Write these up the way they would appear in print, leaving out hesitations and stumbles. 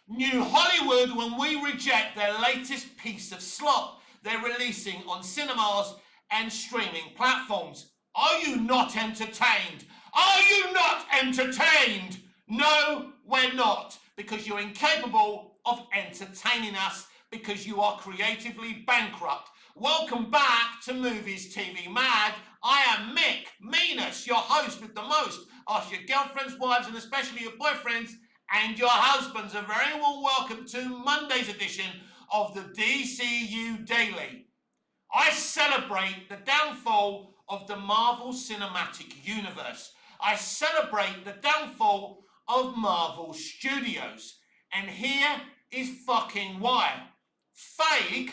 New Hollywood when we reject their latest piece of slop they're releasing on cinemas and streaming platforms. Are you not entertained? Are you not entertained? No, we're not, because you're incapable of entertaining us because you are creatively bankrupt. Welcome back to Movies TV Mad. I am Mick Meanus, your host with the most. Ask your girlfriends, wives, and especially your boyfriends and your husbands a very warm welcome to Monday's edition of the DCU Daily. I celebrate the downfall of the Marvel Cinematic Universe. I celebrate the downfall of Marvel Studios. And here is fucking why. Feige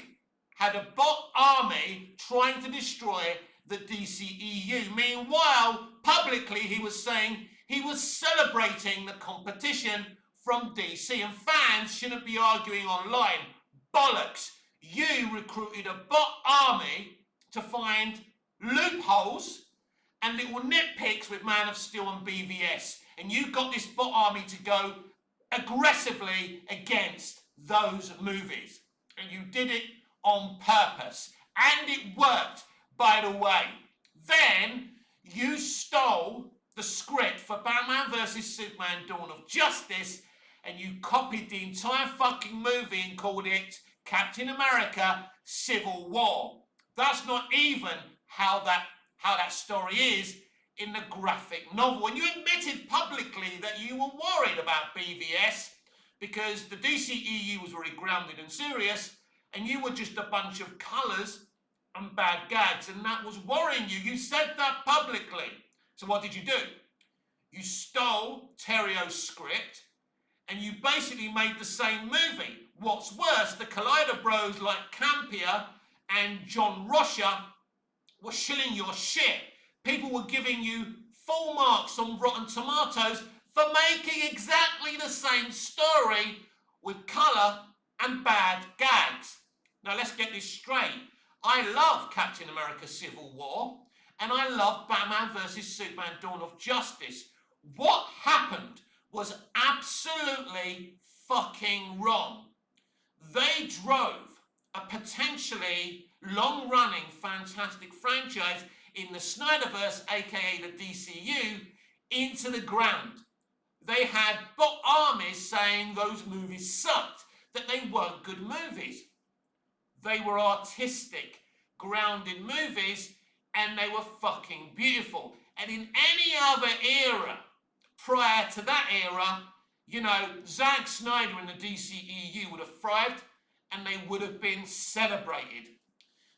had a bot army trying to destroy the DCEU. Meanwhile, publicly he was saying he was celebrating the competition from DC, and fans shouldn't be arguing online. Bollocks. You recruited a bot army to find loopholes and little nitpicks with Man of Steel and BVS, and you got this bot army to go aggressively against those movies, and you did it on purpose, and it worked, by the way. Then you stole the script for Batman vs Superman Dawn of Justice, and you copied the entire fucking movie and called it Captain America Civil War. That's not even how that story is in the graphic novel. And you admitted publicly that you were worried about BVS because the DCEU was very grounded and serious, and you were just a bunch of colours and bad gags, and that was worrying you. You said that publicly. So what did you do? You stole Terrio's script, and you basically made the same movie. What's worse, the Collider Bros like Campia and John Rosher were shilling your shit. People were giving you full marks on Rotten Tomatoes for making exactly the same story with colour and bad gags. Now let's get this straight. I love Captain America Civil War, and I love Batman vs Superman Dawn of Justice. What happened was absolutely fucking wrong. They drove a potentially long-running fantastic franchise in the Snyderverse, aka the DCU, into the ground. They had bot armies saying those movies sucked, that they weren't good movies. They were artistic, grounded movies, and they were fucking beautiful. And in any other era, prior to that era, Zack Snyder and the DCEU would have thrived, and they would have been celebrated.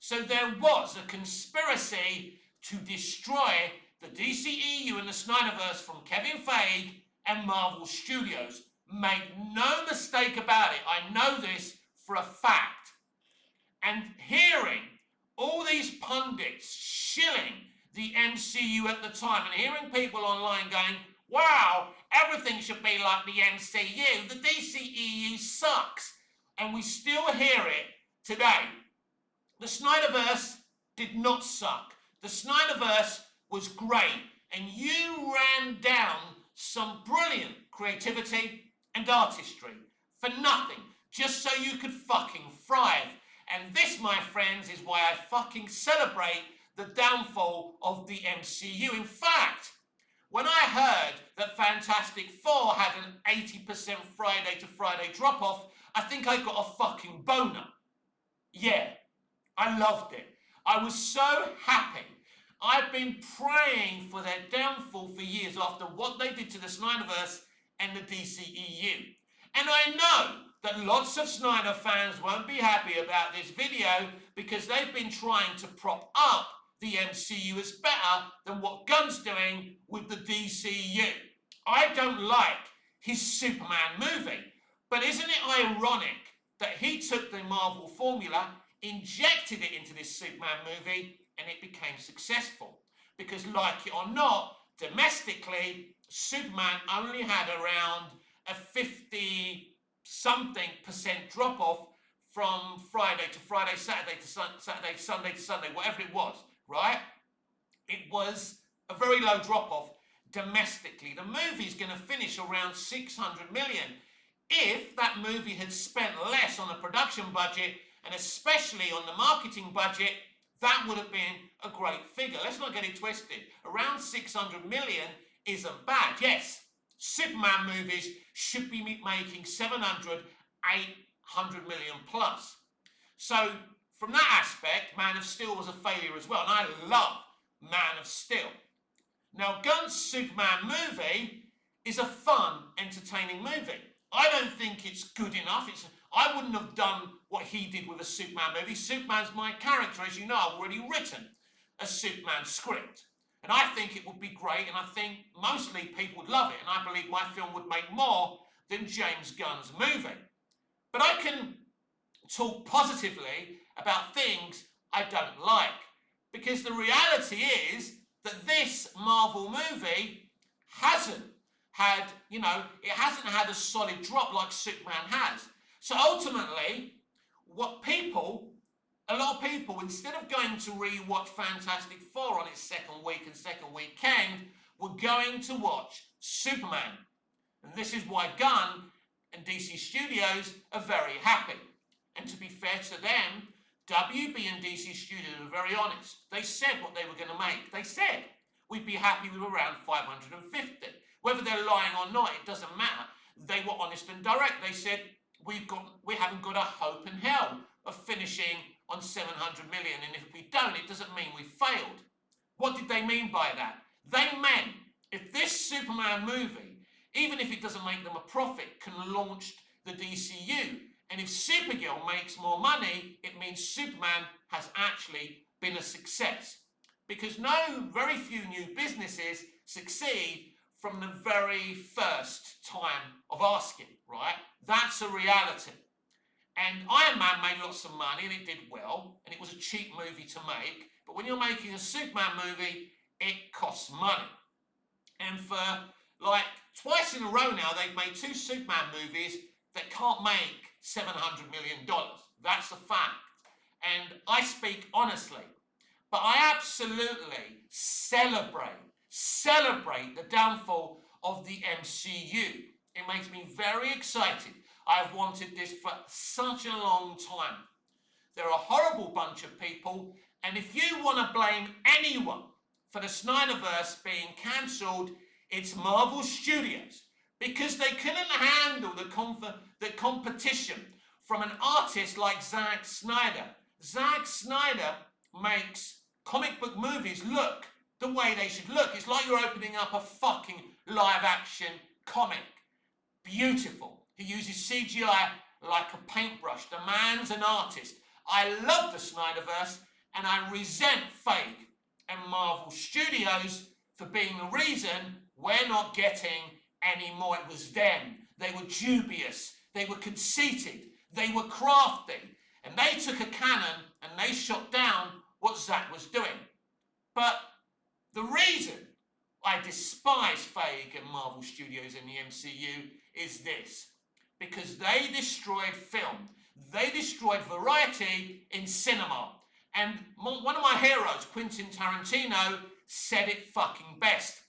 So there was a conspiracy to destroy the DCEU and the Snyderverse from Kevin Feige and Marvel Studios. Make no mistake about it, I know this for a fact. And hearing all these pundits shilling the MCU at the time, and hearing people online going, wow, everything should be like the MCU, the DCEU sucks. And we still hear it today. The Snyderverse did not suck. The Snyderverse was great, and you ran down some brilliant creativity and artistry for nothing, just so you could fucking thrive. And this, my friends, is why I fucking celebrate the downfall of the MCU. In fact, when I heard that Fantastic Four had an 80% Friday to Friday drop-off, I think I got a fucking boner. Yeah, I loved it. I was so happy. I've been praying for their downfall for years after what they did to the Snyderverse and the DCEU. And I know that lots of Snyder fans won't be happy about this video because they've been trying to prop up the MCU as better than what Gunn's doing with the DCU. I don't like his Superman movie, but isn't it ironic that he took the Marvel formula, injected it into this Superman movie, and it became successful? Because like it or not, domestically, Superman only had around a 50-something% drop-off from Friday to Friday, Saturday to Saturday, Sunday to Sunday, whatever it was, right? It was a very low drop-off domestically. The movie's going to finish around 600 million. If that movie had spent less on the production budget and especially on the marketing budget, that would have been a great figure. Let's not get it twisted. Around 600 million isn't bad. Yes, Superman movies should be making 700, 800 million plus. So from that aspect, Man of Steel was a failure as well. And I love Man of Steel. Now, Gunn's Superman movie is a fun, entertaining movie. I don't think it's good enough. I wouldn't have done what he did with a Superman movie. Superman's my character, as you know. I've already written a Superman script. And I think it would be great, and I think mostly people would love it. And I believe my film would make more than James Gunn's movie. But I can talk positively about things I don't like. Because the reality is that this Marvel movie hasn't had, it hasn't had a solid drop like Superman has. So ultimately, a lot of people, instead of going to re-watch Fantastic Four on its second week and second weekend, were going to watch Superman. And this is why Gunn and DC Studios are very happy. And to be fair to them, WB and DC Studios were very honest. They said what they were going to make. They said we'd be happy with around 550. Whether they're lying or not, it doesn't matter. They were honest and direct. They said we haven't got a hope in hell of finishing on 700 million, and if we don't, it doesn't mean we failed. What did they mean by that? They meant if this Superman movie, even if it doesn't make them a profit, can launch the DCU, and if Supergirl makes more money, it means Superman has actually been a success. Because very few new businesses succeed from the very first time of asking, right? That's a reality. And Iron Man made lots of money and it did well, and it was a cheap movie to make, but when you're making a Superman movie, it costs money. And for like twice in a row now, they've made two Superman movies that can't make $700 million. That's a fact. And I speak honestly, but I absolutely celebrate the downfall of the MCU. It makes me very excited. I've wanted this for such a long time. They're a horrible bunch of people, and if you want to blame anyone for the Snyderverse being cancelled, it's Marvel Studios, because they couldn't handle the competition from an artist like Zack Snyder. Zack Snyder makes comic book movies look the way they should look. It's like you're opening up a fucking live-action comic. Beautiful. He uses CGI like a paintbrush. The man's an artist. I love the Snyderverse, and I resent Feige and Marvel Studios for being the reason we're not getting any more. It was them. They were dubious. They were conceited. They were crafty. And they took a cannon and they shot down what Zack was doing. But the reason I despise Feige and Marvel Studios in the MCU is this. Because they destroyed film. They destroyed variety in cinema. And one of my heroes, Quentin Tarantino, said it fucking best.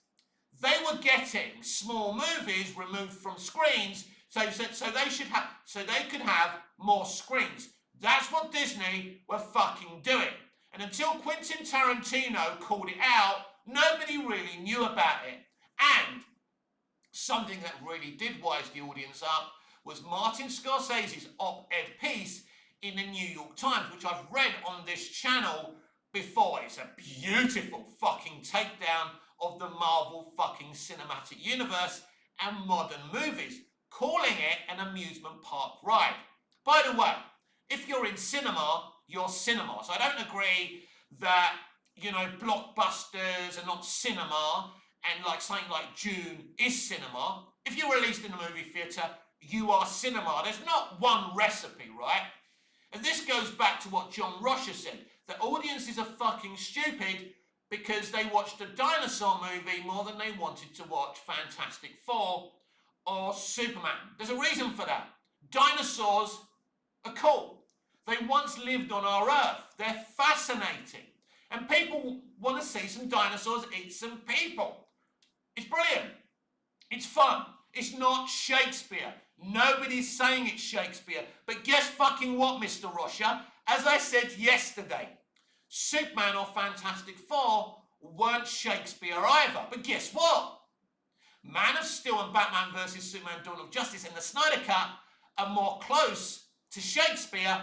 They were getting small movies removed from screens so they could have more screens. That's what Disney were fucking doing. And until Quentin Tarantino called it out, nobody really knew about it. And something that really did wise the audience up was Martin Scorsese's op-ed piece in the New York Times, which I've read on this channel before. It's a beautiful fucking takedown of the Marvel fucking cinematic universe and modern movies, calling it an amusement park ride. By the way, if you're in cinema, you're cinema. So I don't agree that, blockbusters are not cinema and like something like June is cinema. If you're released in a movie theatre, you are cinema. There's not one recipe, right? And this goes back to what John Rosher said. The audiences are fucking stupid because they watched a dinosaur movie more than they wanted to watch Fantastic Four or Superman. There's a reason for that. Dinosaurs are cool. They once lived on our Earth. They're fascinating. And people want to see some dinosaurs eat some people. It's brilliant. It's fun. It's not Shakespeare. Nobody's saying it's Shakespeare. But guess fucking what, Mr. Russia? As I said yesterday, Superman or Fantastic Four weren't Shakespeare either. But guess what? Man of Steel and Batman vs. Superman Dawn of Justice and the Snyder Cut are more close to Shakespeare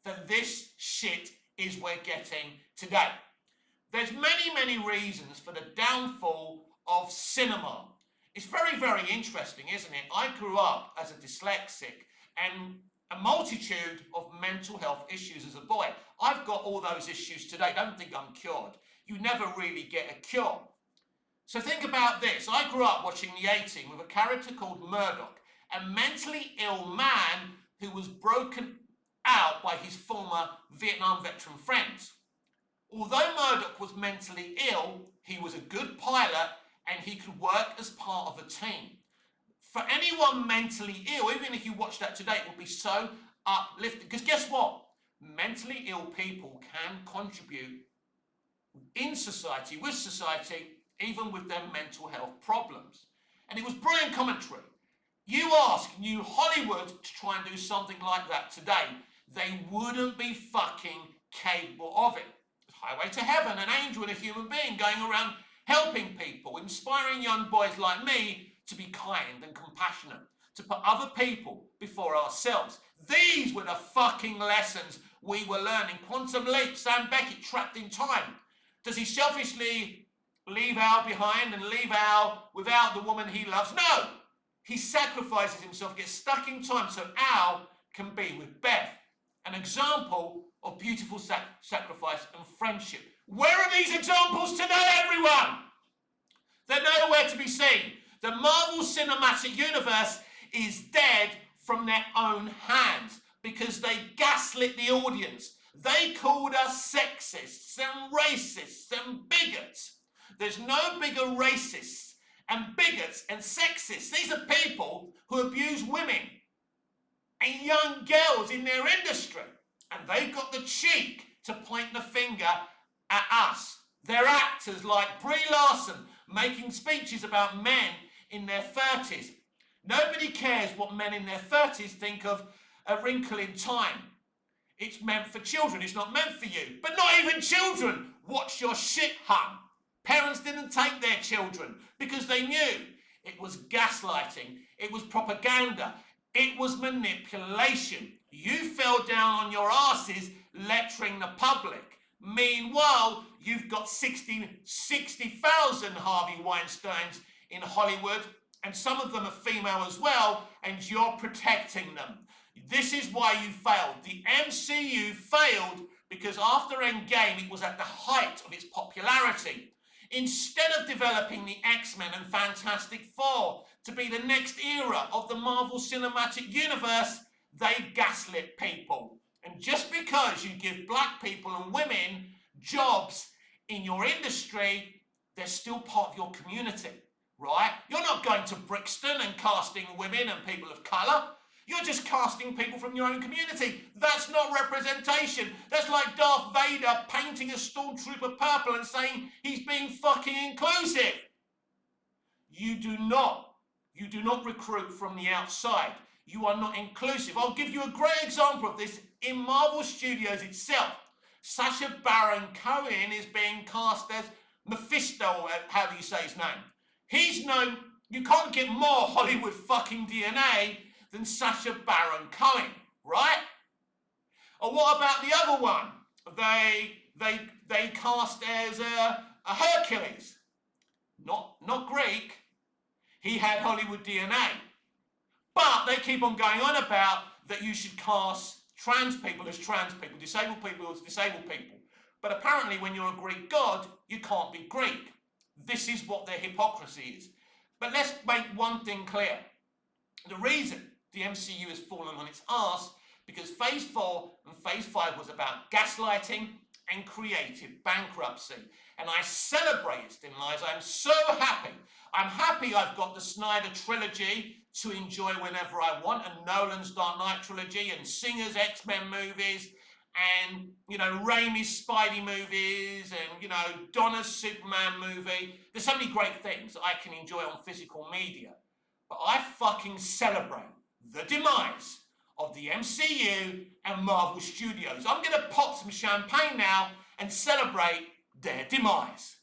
than this shit is we're getting today. There's many reasons for the downfall of cinema. It's very, very interesting, isn't it? I grew up as a dyslexic and a multitude of mental health issues as a boy. I've got all those issues today. Don't think I'm cured. You never really get a cure. So think about this. I grew up watching The A-Team with a character called Murdoch, a mentally ill man who was broken out by his former Vietnam veteran friends. Although Murdoch was mentally ill, he was a good pilot and he could work as part of a team. For anyone mentally ill, even if you watch that today, it will be so uplifting. Because guess what? Mentally ill people can contribute in society, with society, even with their mental health problems. And it was brilliant commentary. You ask New Hollywood to try and do something like that today, they wouldn't be fucking capable of it. Highway to Heaven, an angel and a human being going around helping people, inspiring young boys like me to be kind and compassionate, to put other people before ourselves. These were the fucking lessons we were learning. Quantum Leap, Sam Beckett trapped in time. Does he selfishly leave Al behind and leave Al without the woman he loves? No! He sacrifices himself, gets stuck in time so Al can be with Beth. An example of beautiful sacrifice and friendship. Where are these examples today, everyone? They're nowhere to be seen. The Marvel Cinematic Universe is dead from their own hands because they gaslit the audience. They called us sexists and racists and bigots. There's no bigger racists and bigots and sexists. These are people who abuse women and young girls in their industry. And they've got the cheek to point the finger at us. They're actors like Brie Larson making speeches about men in their 30s. Nobody cares what men in their 30s think of A Wrinkle in Time. It's meant for children, it's not meant for you. But not even children watch your shit, hun. Parents didn't take their children because they knew it was gaslighting, it was propaganda, it was manipulation. You fell down on your asses lecturing the public. Meanwhile, you've got 60,000 Harvey Weinsteins in Hollywood, and some of them are female as well, and you're protecting them. This is why you failed. The MCU failed because after Endgame, it was at the height of its popularity. Instead of developing the X-Men and Fantastic Four to be the next era of the Marvel Cinematic Universe, they gaslit people. And just because you give black people and women jobs in your industry, they're still part of your community, right? You're not going to Brixton and casting women and people of colour. You're just casting people from your own community. That's not representation. That's like Darth Vader painting a stormtrooper purple and saying he's being fucking inclusive. You do not recruit from the outside. You are not inclusive. I'll give you a great example of this in Marvel Studios itself. Sacha Baron Cohen is being cast as Mephisto, how do you say his name? He's known, you can't get more Hollywood fucking DNA than Sacha Baron Cohen, right? Or what about the other one? They cast as a Hercules. Not Greek. He had Hollywood DNA. But they keep on going on about that you should cast trans people as trans people, disabled people as disabled people. But apparently when you're a Greek god, you can't be Greek. This is what their hypocrisy is. But let's make one thing clear. The reason the MCU has fallen on its arse because Phase 4 and Phase 5 was about gaslighting and creative bankruptcy. And I celebrate its demise. I'm so happy. I'm happy I've got the Snyder trilogy to enjoy whenever I want, and Nolan's Dark Knight trilogy, and Singer's X-Men movies, and, Raimi's Spidey movies, and, Donna's Superman movie. There's so many great things that I can enjoy on physical media. but I fucking celebrate the demise of the MCU and Marvel Studios. I'm gonna pop some champagne now and celebrate their demise.